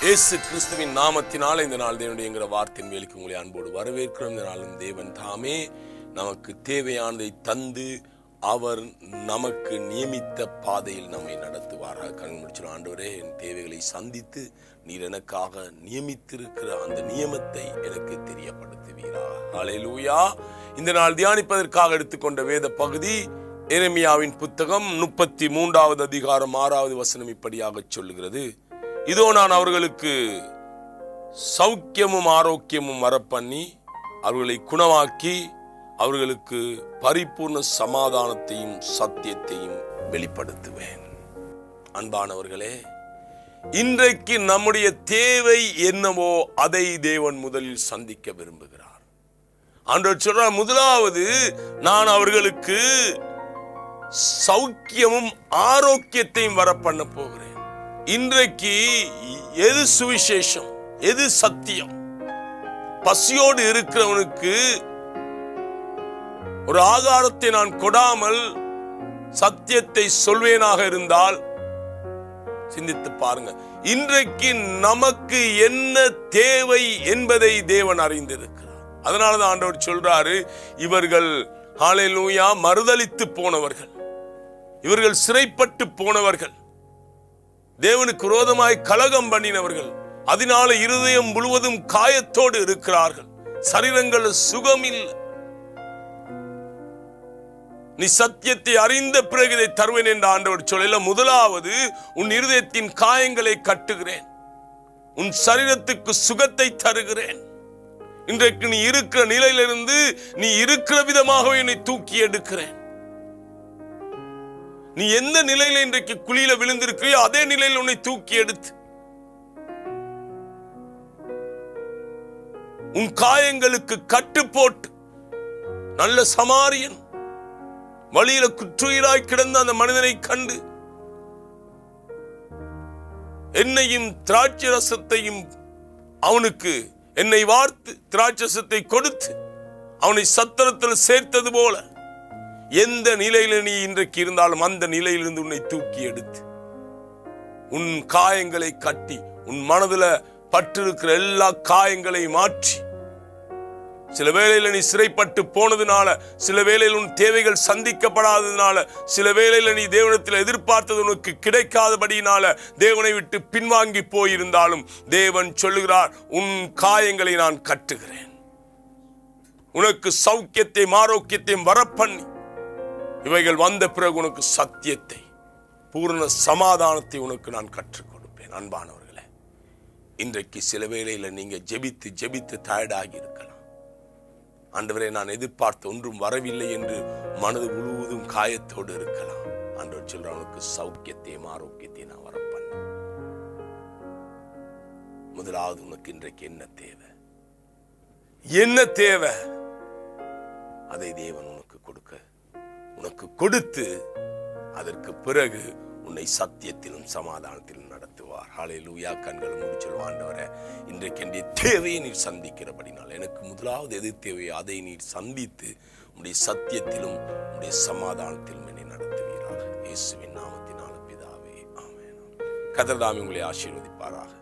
இயேசு கிறிஸ்துவின் நாமத்தினால இந்த நாள் தேவனுடைய வார்த்தையின் வேலைக்கு உங்களை அன்போடு வரவேற்கிறோம். இந்த நாளும் தேவன் தாமே நமக்கு தேவையானதை தந்து அவர் நமக்கு நியமித்த பாதையில் நம்மை நடத்துவாராக. கண் முடிச்சு, ஆண்டவரே, என் தேவைகளை சந்தித்து நீர் எனக்காக நியமித்திருக்கிற அந்த நியமத்தை எனக்கு தெரியப்படுத்துவீராக. ஹல்லேலூயா. இந்த நாள் தியானிப்பதற்காக எடுத்துக்கொண்ட வேத பகுதி எரேமியாவின் புத்தகம் 33வது அதிகாரம் 6வது வசனம் இப்படியாக சொல்லுகிறது: இதோ நான் அவர்களுக்கு சௌக்கியமும் ஆரோக்கியமும் வரப்பண்ணி அவர்களை குணமாக்கி அவர்களுக்கு பரிபூர்ண சமாதானத்தையும் சத்தியத்தையும் வெளிப்படுத்துவேன். அன்பானவர்களே, இன்றைக்கு நம்முடைய தேவை என்னவோ அதை தேவன் முதலில் சந்திக்க விரும்புகிறார். ஆண்டவர் சொல்றார், முதலாவது நான் அவர்களுக்கு சௌக்கியமும் ஆரோக்கியத்தையும் வரப்பண்ண போகிறேன். இன்றைக்கு எது சுவிசேஷம், எது சத்தியம்? பசியோடு இருக்கிறவனுக்கு ஒரு ஆகாரத்தை நான் கொடாமல் சத்தியத்தை சொல்வேனாக இருந்தால் சிந்தித்து பாருங்க. இன்றைக்கு நமக்கு என்ன தேவை என்பதை தேவன் அறிந்திருக்கிறார். அதனாலதான் ஆண்டவர் சொல்றாரு, இவர்கள் ஹல்லேலூயா மறுதலித்து போனவர்கள், இவர்கள் சிறைப்பட்டு போனவர்கள், தேவனுக்கு விரோதமாய் கலகம் பண்ணினவர்கள், அதனால இருதயம் முழுவதும் காயத்தோடு இருக்கிறார்கள், சரீரங்கள் சுகம் இல்லை. நீ சத்தியத்தை அறிந்த பிறகு இதை தருவேன் என்ற ஆண்டவர் சொல்லல. முதலாவது உன் இருதயத்தின் காயங்களை கட்டுகிறேன், உன் சரீரத்துக்கு சுகத்தை தருகிறேன். இன்றைக்கு நீ இருக்கிற நிலையிலிருந்து நீ இருக்கிற விதமாகவே என்னை தூக்கி எடுக்கிறேன். நீ எந்த நிலையில இன்றைக்கு குழியில விழுந்திருக்கிறியோ அதே நிலையில் உன்னை தூக்கி எடுத்து உன் காயங்களுக்கு கட்டு போட்டு, நல்ல சமாரியன் வழியில குற்றுயிராய் கிடந்த அந்த மனிதனை கண்டு எண்ணெயும் திராட்சை ரசத்தையும் அவனுக்கு என்னை வார்த்து திராட்சை கொடுத்து அவனை சத்திரத்தில் சேர்த்தது போல எந்த நிலையில நீ இன்றைக்கு இருந்தாலும் அந்த நிலையிலிருந்து உன்னை தூக்கி எடுத்து உன் காயங்களை கட்டி உன் மனதுல பற்றிருக்கிற எல்லா காயங்களை மாற்றி, சில வேளையில நீ சிறைப்பட்டு போனதுனால, சில வேளையில் உன் தேவைகள் சந்திக்கப்படாததுனால, சில வேளையில நீ தேவனிடத்தில் எதிர்பார்த்தது உனக்கு கிடைக்காதபடியினால தேவனை விட்டு பின்வாங்கி போயிருந்தாலும் தேவன் சொல்லுகிறார், உன் காயங்களை நான் கட்டுகிறேன், உனக்கு சௌக்கியத்தையும் ஆரோக்கியத்தையும் வரப்பண்ணி இவைகள் வந்த பிறகு உனக்கு சத்தியத்தை, பூர்ண சமாதானத்தை உனக்கு நான் கற்றுக் கொடுப்பேன். அன்பானவர்களே, இன்றைக்கு சில வேளையில நீங்க ஜெபித்து ஜெபித்து டயர்டாகி இருக்கலாம். ஆண்டவரே, நான் எதிர்பார்த்த ஒன்றும் வரவில்லை என்று மனது முழுவதும் காயத்தோடு இருக்கலாம். ஆண்டவர் சொல்ற, உனக்கு சௌக்கியத்தையும் ஆரோக்கியத்தையும் நான் வரப்பண்ண. முதலாவது உனக்கு இன்றைக்கு என்ன தேவை, என்ன தேவை, அதை தேவன் உனக்கு கொடுத்து அதற்கு பிறகு உன்னை சத்தியத்திலும் சமாதானத்திலும் நடத்துவார். ஹல்லேலூயா. கண்களை மூடி சொல்லுவோம், ஆண்டவரே, இன்றைக்கு என்னுடைய தேவையை நீர் சந்திக்கிறபடினால் எனக்கு முதலாவது எது தேவையோ அதை நீர் சந்தித்து உன்னுடைய சத்தியத்திலும் உன்னுடைய சமாதானத்திலும் என்னை நடத்துவீராக. இயேசுவின் நாமத்தினால பிதாவே, ஆமென். கர்த்தர் தாமே உங்களை ஆசீர்வதிப்பாராக.